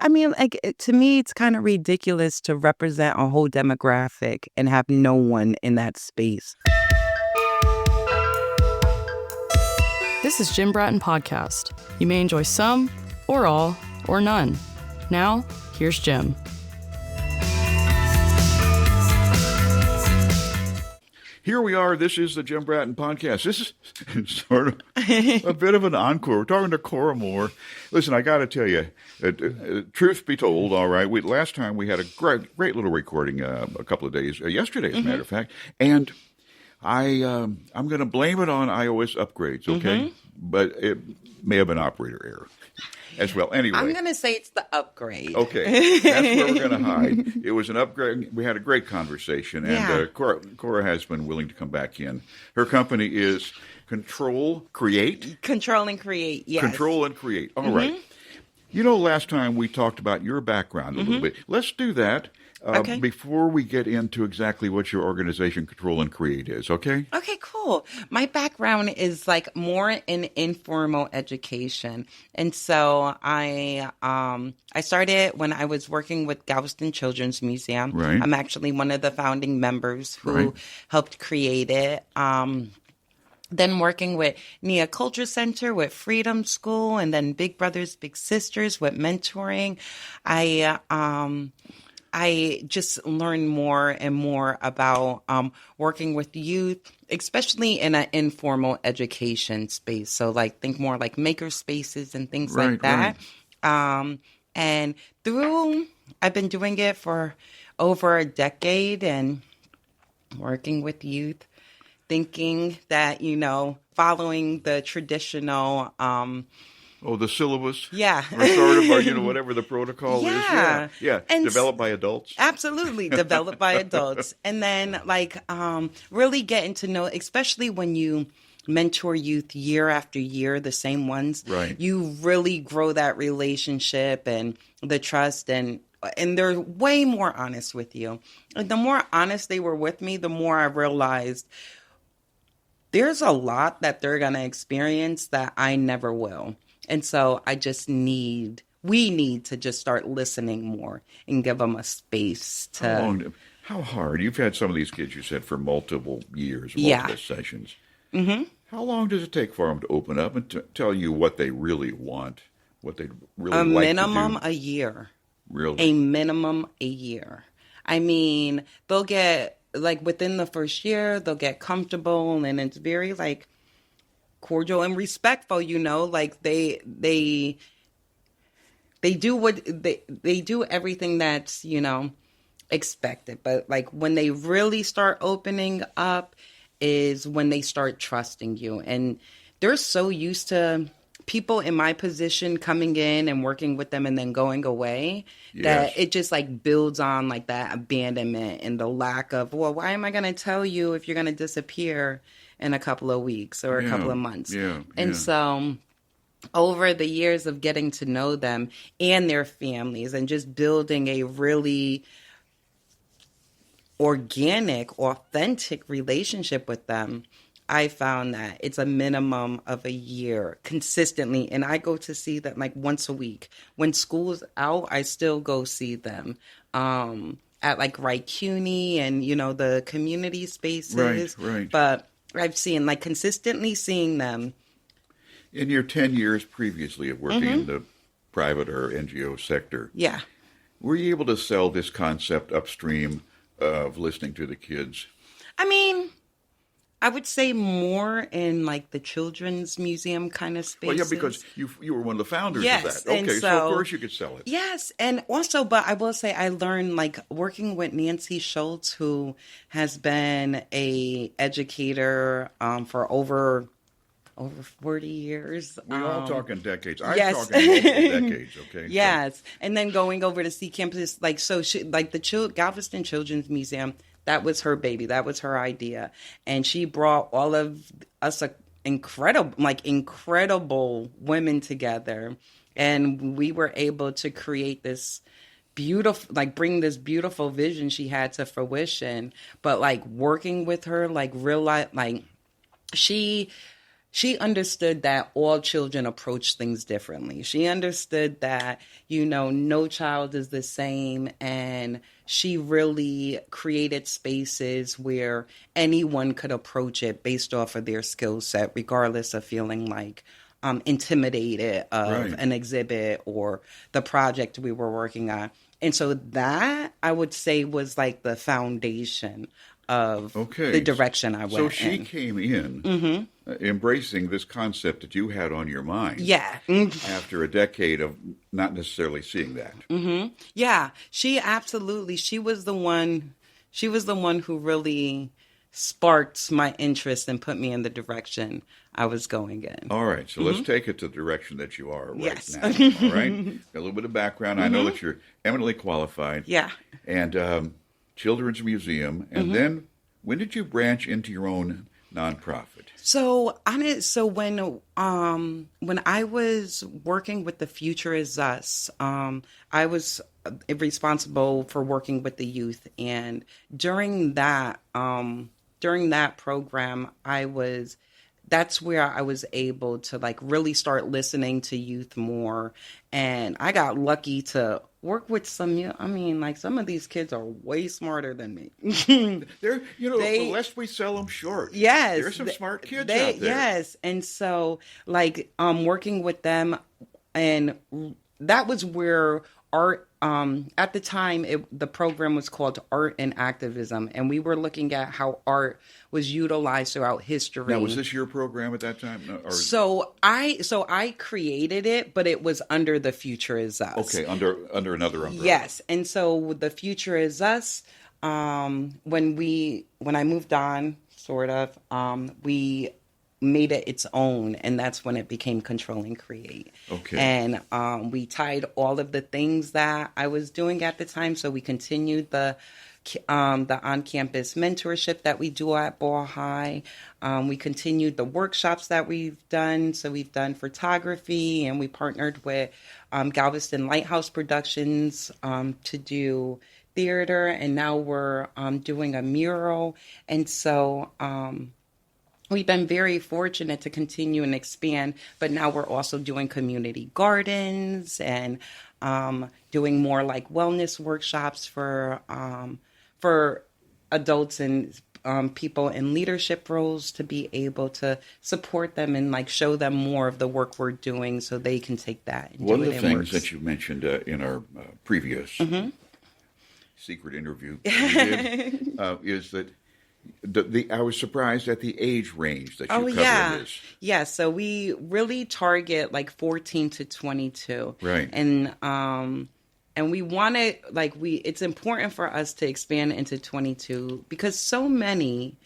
I mean, like, to me, it's kind of ridiculous to represent a whole demographic and have no one in that space. This is Jim Bratton Podcast. You may enjoy some, or all, or none. Now, here's Jim. Here we are. This is the Jim Bratton Podcast. This is sort of a bit of an encore. We're talking to Cora Moore. Listen, I got to tell you, truth be told, all right, last time we had a great little recording a couple of days, yesterday, as a matter of fact, and I'm going to blame it on iOS upgrades, okay? But it may have been operator error as well. Anyway. I'm going to say it's the upgrade. Okay. That's where we're going to hide. It was an upgrade. We had a great conversation, and Cora has been willing to come back in. Her company is Control and Create, yes. Control and Create. All right. You know, last time we talked about your background a little bit. Let's do that. Okay. Before we get into exactly what your organization, Control and Create, is, okay? Okay, cool. My background is like more in informal education. And so I started when I was working with Galveston Children's Museum. Right. I'm actually one of the founding members who helped create it. Then working with Nia Culture Center, with Freedom School, and then Big Brothers Big Sisters with mentoring. I just learned more and more about working with youth, especially in an informal education space. So like think more like maker spaces and things like that. Right. And I've been doing it for over a decade and working with youth, thinking that, following the traditional the syllabus? Yeah. Or sort of, or, whatever the protocol is. Yeah. And developed by adults. Absolutely. Developed by adults. And then, really getting to know, especially when you mentor youth year after year, the same ones. Right. You really grow that relationship and the trust, and they're way more honest with you. And the more honest they were with me, the more I realized there's a lot that they're going to experience that I never will. And so we need to just start listening more and give them a space to... How hard? You've had some of these kids, you said, for multiple years, multiple sessions. Mm-hmm. How long does it take for them to open up and to tell you what they really want, what they'd really like to do? A minimum a year. Really? A minimum a year. I mean, they'll get, within the first year, they'll get comfortable, and it's very, cordial and respectful, they do what they do everything that's, expected. But when they really start opening up is when they start trusting you. And they're so used to people in my position coming in and working with them and then going away that it just builds on that abandonment and the lack of, well, why am I going to tell you if you're going to disappear in a couple of weeks or a couple of months? And so over the years of getting to know them and their families and just building a really organic, authentic relationship with them, I found that it's a minimum of a year consistently. And I go to see them once a week. When school's out, I still go see them at Wright CUNY and, the community spaces. Right. But I've seen consistently seeing them. In your 10 years previously of working in the private or NGO sector, were you able to sell this concept upstream of listening to the kids? I mean, I would say more in the children's museum kind of spaces. Well, yeah, because you were one of the founders of that. Okay, so of course you could sell it. Yes, and also, but I will say I learned working with Nancy Schultz, who has been a educator for over 40 years. We're all talking decades. I'm talking multiple decades, okay? Yes, and then going over to see campus, the Galveston Children's Museum, that was her baby. That was her idea. And she brought all of us incredible women together. And we were able to create this beautiful, bring this beautiful vision she had to fruition. But working with her, real life, she she understood that all children approach things differently. She understood that, no child is the same. And she really created spaces where anyone could approach it based off of their skill set, regardless of feeling like intimidated of an exhibit or the project we were working on. And so that, I would say, was like the foundation of the direction I went in. So she came in embracing this concept that you had on your mind. Yeah. After a decade of not necessarily seeing that. Yeah. She was the one who really sparked my interest and put me in the direction I was going in. All right. So let's take it to the direction that you are right now. All right. Got a little bit of background. I know that you're eminently qualified. Yeah. And Children's Museum. And then when did you branch into your own nonprofit? So when I was working with The Future Is Us, I was responsible for working with the youth, and during that program, that's where I was able to like really start listening to youth more, and I got lucky to work with some of these kids are way smarter than me. They're, lest we sell them short. Yes. There's some smart kids out there. Yes. And so working with them, and that was where art, at the time, the program was called Art and Activism, and we were looking at how art was utilized throughout history. Now, was this your program at that time? No, So I created it, but it was under The Future Is Us. Okay, under another umbrella. Yes, and so The Future Is Us. When I moved on, we made it its own, and that's when it became Control and Create. Okay. And we tied all of the things that I was doing at the time, so we continued the on-campus mentorship that we do at Ball High. We continued the workshops that we've done. So we've done photography, and we partnered with Galveston Lighthouse Productions to do theater, and now we're doing a mural. And so we've been very fortunate to continue and expand, but now we're also doing community gardens and doing more like wellness workshops for adults and people in leadership roles to be able to support them and like show them more of the work we're doing so they can take that and One do of it the in things works. that you mentioned in our previous secret interview we did, is that I was surprised at the age range that you cover in this. Yeah, so we really target like 14 to 22. Right. And we want to, it's important for us to expand into 22 because so many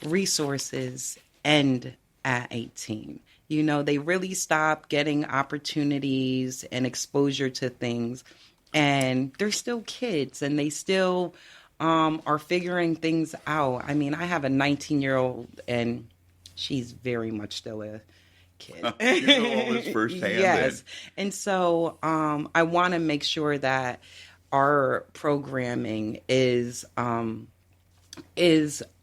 resources end at 18. They really stop getting opportunities and exposure to things, and they're still kids, and they still are figuring things out. I mean, I have a 19-year-old, and she's very much still a kid. You know all this firsthand. Yes. Then. And so I want to make sure that our programming is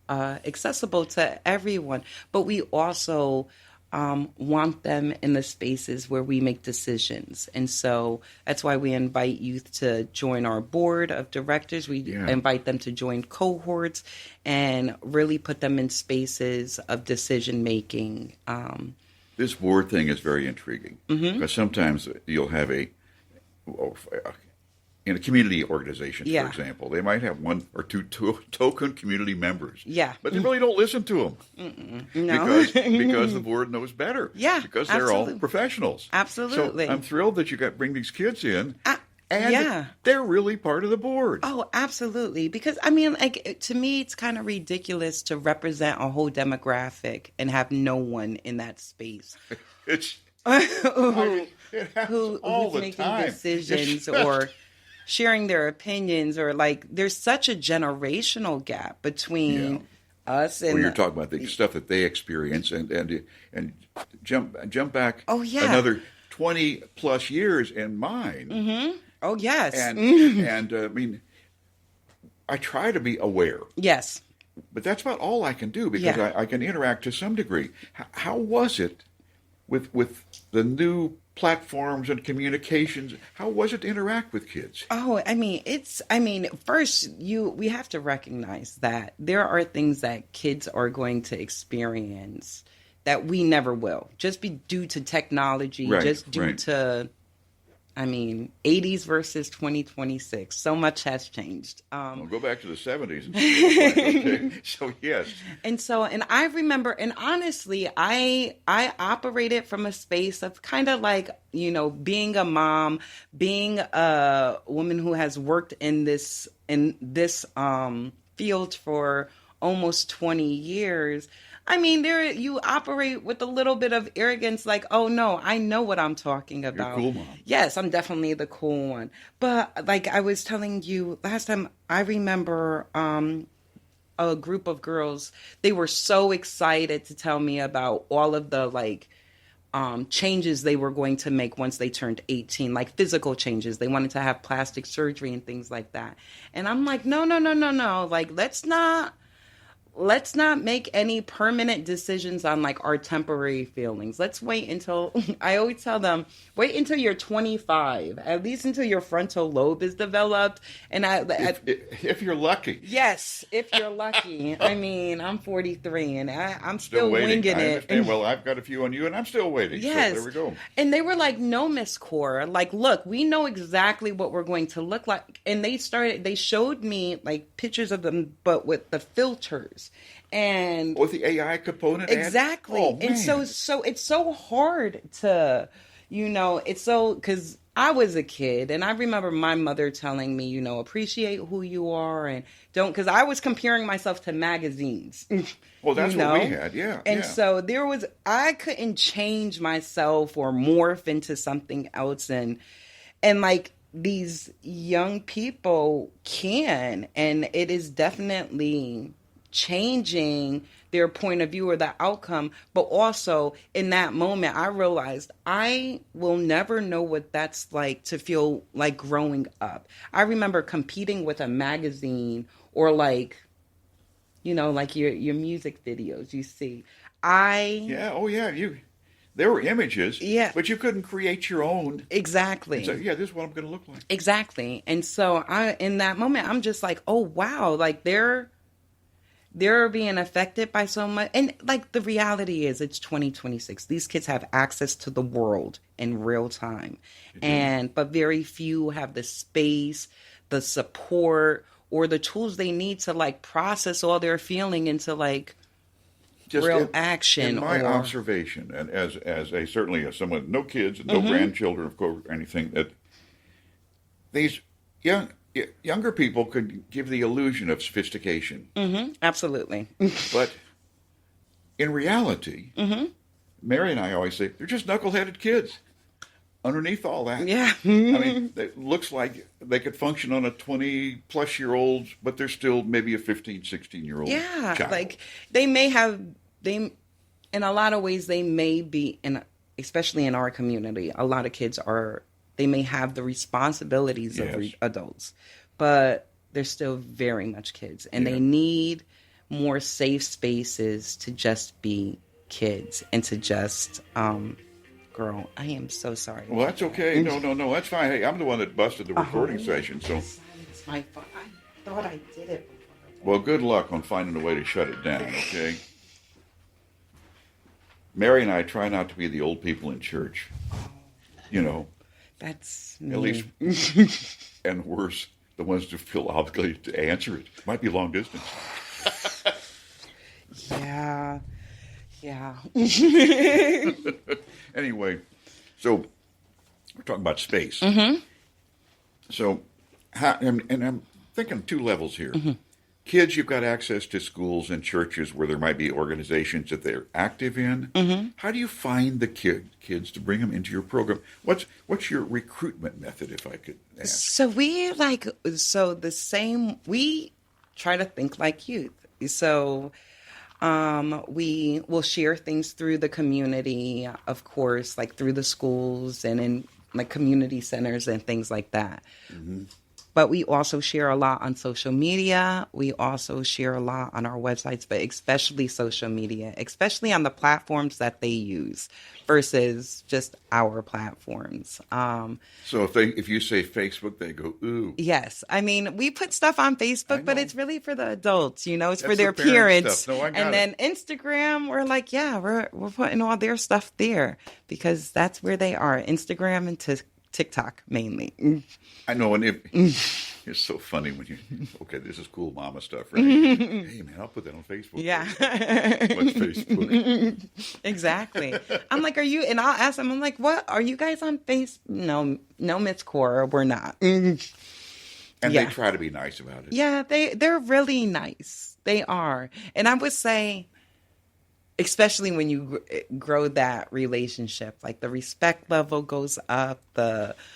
accessible to everyone, but we also want them in the spaces where we make decisions. And so that's why we invite youth to join our board of directors. We invite them to join cohorts and really put them in spaces of decision making. This board thing is very intriguing because sometimes you'll have in a community organization, for example, they might have one or two token community members. Yeah. But they really don't listen to them. No. because the board knows better. Yeah. Because they're all professionals. Absolutely. So I'm thrilled that you bring these kids in. And they're really part of the board. Oh, absolutely. Because, I mean, to me, it's kind of ridiculous to represent a whole demographic and have no one in that space. Who's making decisions or sharing their opinions, or there's such a generational gap between us and you're talking about the stuff that they experience and jump back another 20 plus years in mine. Oh yes. And I mean, I try to be aware. Yes. but that's about all I can do because Yeah. I can interact to some degree. How was it with the new platforms and communications? How was it to interact with kids? Oh, first we have to recognize that there are things that kids are going to experience that we never will, just be due to technology, Right, just due right. to, 80s versus 2026. So much has changed. We'll go back to the 70s. And okay. So, yes. And I remember, and honestly, I operated from a space of kind of like, being a mom, being a woman who has worked in this field for almost 20 years. There you operate with a little bit of arrogance, like, oh no, I know what I'm talking about. You're a cool mom. Yes, I'm definitely the cool one. But like I was telling you last time, I remember a group of girls, they were so excited to tell me about all of the changes they were going to make once they turned 18, like physical changes. They wanted to have plastic surgery and things like that. And I'm like, no. Like, let's not make any permanent decisions on like our temporary feelings. Let's wait until, I always tell them, wait until you're 25, at least until your frontal lobe is developed. And if you're lucky. Yes, if you're lucky. I'm 43 and I'm still waiting. winging I it. understand. Well, I've got a few on you and I'm still waiting. Yes. So there we go. And they were like, no, Miss Cora, like, look, we know exactly what we're going to look like. And they showed me like pictures of them, but with the filters. And with the AI component exactly. Oh, man. And so it's so hard to, because I was a kid and I remember my mother telling me, appreciate who you are and don't, because I was comparing myself to magazines. Well, that's what we had, yeah. And yeah. so I couldn't change myself or morph into something else. And like these young people can, and it is definitely changing their point of view or the outcome. But also in that moment, I realized I will never know what that's like to feel like growing up. I remember competing with a magazine or like, like your music videos you see. There were images, yeah, but you couldn't create your own. Exactly. So, this is what I'm going to look like. Exactly. And so in that moment, I'm just like, oh wow, like they're being affected by so much. And like the reality is it's 2026. These kids have access to the world in real time. But very few have the space, the support, or the tools they need to like process all their feeling into like Just real action. In my observation, and as certainly as someone with no kids and no grandchildren, of course, or anything, that these younger people could give the illusion of sophistication. Mm-hmm. Absolutely. But in reality, Mary and I always say, they're just knuckleheaded kids. Underneath all that. Yeah. It looks like they could function on a 20-plus-year-old, but they're still maybe a 15, 16-year-old child. Like in a lot of ways, they may be, especially in our community, a lot of kids they may have the responsibilities of adults, but they're still very much kids. And they need more safe spaces to just be kids and to just, girl, I am so sorry. Well, that's okay. No, that's fine. Hey, I'm the one that busted the recording session, so. It's my fault. I thought I did it. Well, good luck on finding a way to shut it down, okay? Mary and I try not to be the old people in church. That's me. At least, and worse, the ones who feel obligated to answer it. Might be long distance. Yeah. Anyway, so we're talking about space. So, and I'm thinking two levels here. Kids, you've got access to schools and churches where there might be organizations that they're active in. How do you find the kids to bring them into your program? What's your recruitment method, if I could ask? So we try to think like youth. So we will share things through the community, of course, like through the schools and in like community centers and things like that. But we also share a lot on social media. We also share a lot on our websites, but especially social media, especially on the platforms that they use versus just our platforms. So if you say Facebook, they go, ooh. Yes. I mean, we put stuff on Facebook, but it's really for the adults, you know, it's for That's their the parent parents. stuff. No, I got and then Instagram, we're like, yeah, we're putting all their stuff there because that's where they are. Instagram and TikTok mainly. I know, and it's so funny when okay, this is cool mama stuff, right? Hey, man, I'll put that on Facebook. Yeah. What's Facebook? Exactly. I'm like, and I'll ask them, I'm like, what? Are you guys on Facebook? No, Miss Cora, we're not. And they try to be nice about it. Yeah, they're really nice. They are. And I would say, especially when you grow that relationship, like the respect level goes up,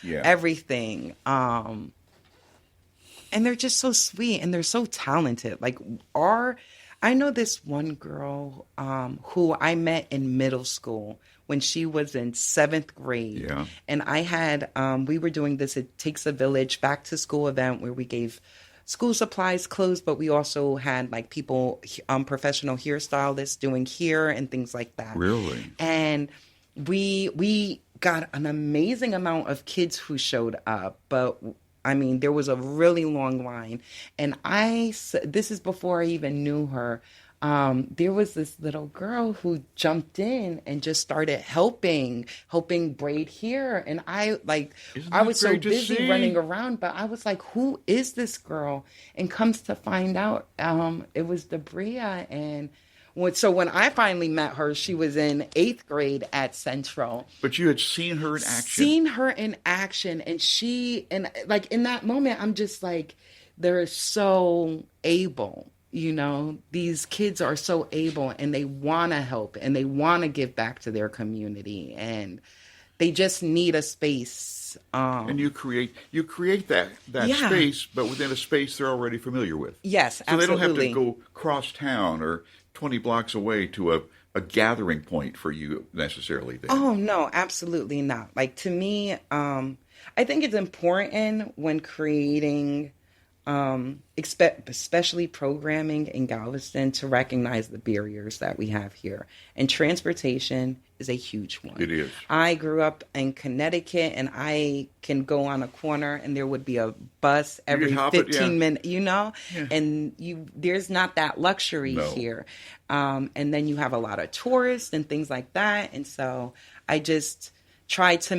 everything. And they're just so sweet and they're so talented. Like I know this one girl who I met in middle school when she was in 7th grade. Yeah. And I had, we were doing this It Takes a Village back to school event where we gave school supplies, clothes, but we also had like people, professional hairstylists doing hair and things like that. Really? And we got an amazing amount of kids who showed up, but I mean, there was a really long line. And this is before I even knew her. There was this little girl who jumped in and just started helping braid hair. And I was so busy running around, but I was like, who is this girl? And comes to find out, it was Debria. And so when I finally met her, she was in 8th grade at Central. But you had seen her in action. And like in that moment, I'm just like, they're so able. You know, these kids are so able and they want to help and they want to give back to their community and they just need a space. And you create that space, but within a space they're already familiar with. Yes, so absolutely. So they don't have to go cross town or 20 blocks away to a gathering point for you necessarily there. Oh, no, absolutely not. Like to me, I think it's important when creating especially programming in Galveston to recognize the barriers that we have here. And transportation is a huge one. It is. I grew up in Connecticut and I can go on a corner and there would be a bus every 15 minutes, you know, and there's not that luxury here. And then you have a lot of tourists and things like that. And so I just try to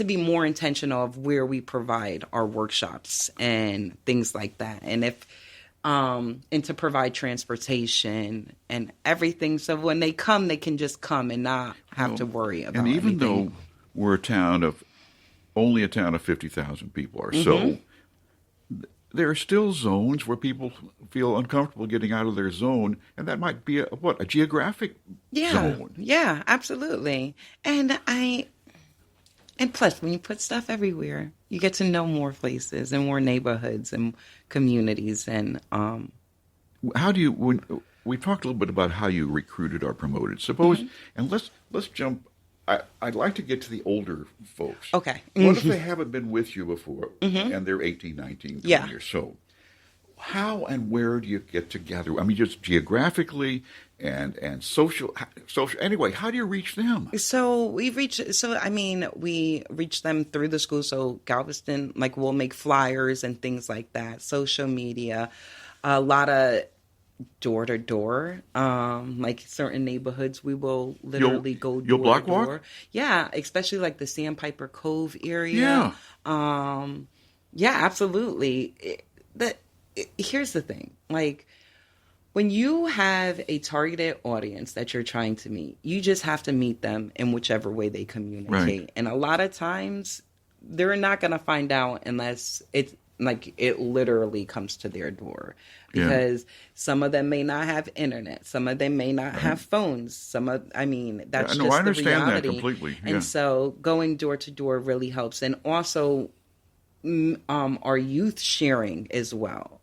be more intentional of where we provide our workshops and things like that. And and to provide transportation and everything. So when they come, they can just come and not have to worry about anything. And even though we're only a town of 50,000 people or so, there are still zones where people feel uncomfortable getting out of their zone. And that might be a geographic zone. Yeah, absolutely. And plus, when you put stuff everywhere, you get to know more places and more neighborhoods and communities. And how do you? We talked a little bit about how you recruited or promoted. Suppose, and let's jump. I'd like to get to the older folks. Okay. What if they haven't been with you before and they're 18, 19, 20 or so? How and where do you get together? I mean, just geographically and social. Anyway, how do you reach them? So we reach them through the school. So Galveston, like we'll make flyers and things like that. Social media, a lot of door to door. Like certain neighborhoods, we will literally go door block to door. Walk? Yeah, especially like the Sandpiper Cove area. Yeah, absolutely. Here's the thing, like when you have a targeted audience that you're trying to meet, you just have to meet them in whichever way they communicate. Right. And a lot of times they're not going to find out unless it's like it literally comes to their door, because some of them may not have internet. Some of them may not have phones. That's I just understand the reality. that completely. Yeah. And so going door to door really helps. And also, our youth sharing as well.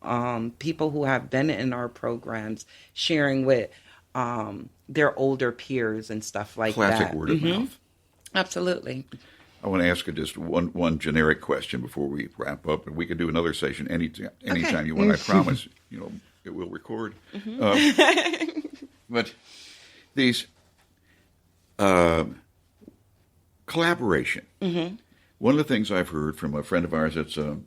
People who have been in our programs sharing with their older peers and stuff like that. Classic word of mouth. Absolutely. I want to ask you just one generic question before we wrap up, and we can do another session anytime you want. I promise, it will record. But these collaboration. Mm-hmm. One of the things I've heard from a friend of ours that's a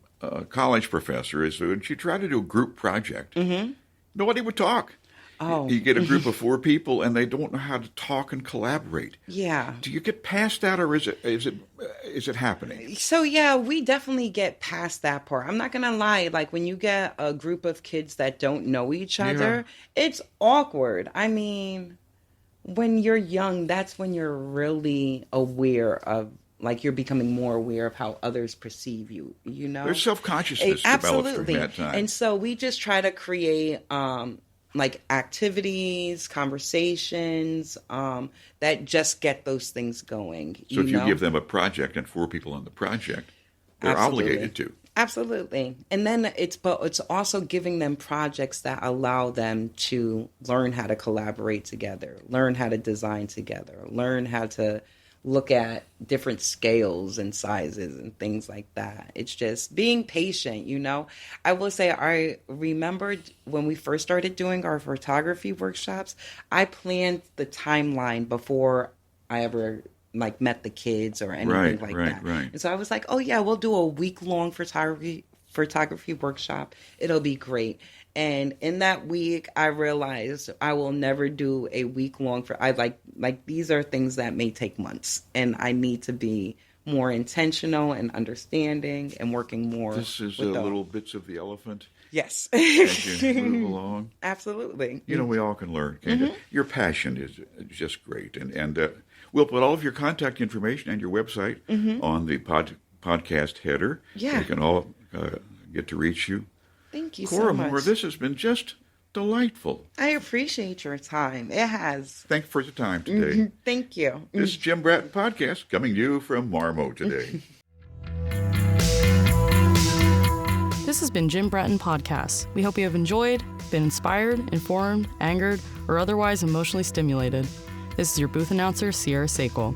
college professor is that when she tried to do a group project, mm-hmm. nobody would talk. Oh. You get a group of 4 people, and they don't know how to talk and collaborate. Yeah. Do you get past that, or is it happening? So, yeah, we definitely get past that part. I'm not going to lie. Like, when you get a group of kids that don't know each other, it's awkward. I mean, when you're young, that's when you're really aware of, like, you're becoming more aware of how others perceive you, There's self-consciousness develops during that time. And so we just try to create like activities, conversations that just get those things going. So if you give them a project and 4 people on the project, they're obligated to. Absolutely. And then it's also giving them projects that allow them to learn how to collaborate together, learn how to design together, learn how to look at different scales and sizes and things like that. It's just being patient, I will say, I remembered when we first started doing our photography workshops, I planned the timeline before I ever met the kids or anything like that. Right. And so I was like, oh yeah, we'll do a week-long photography workshop. It'll be great. And in that week, I realized I will never do a week-long these are things that may take months, and I need to be more intentional and understanding and working more. This is little bits of the elephant. Yes. As you move along. Absolutely. We all can learn. Your passion is just great. And we'll put all of your contact information and your website on the podcast header. Yeah. They can all get to reach you. Thank you Cora so much. Moore, this has been just delightful. I appreciate your time. It has. Thanks for the time today. Thank you. This is Jim Bratton Podcast coming to you from Marmo today. This has been Jim Bratton Podcast. We hope you have enjoyed, been inspired, informed, angered, or otherwise emotionally stimulated. This is your booth announcer, Sierra Sakel.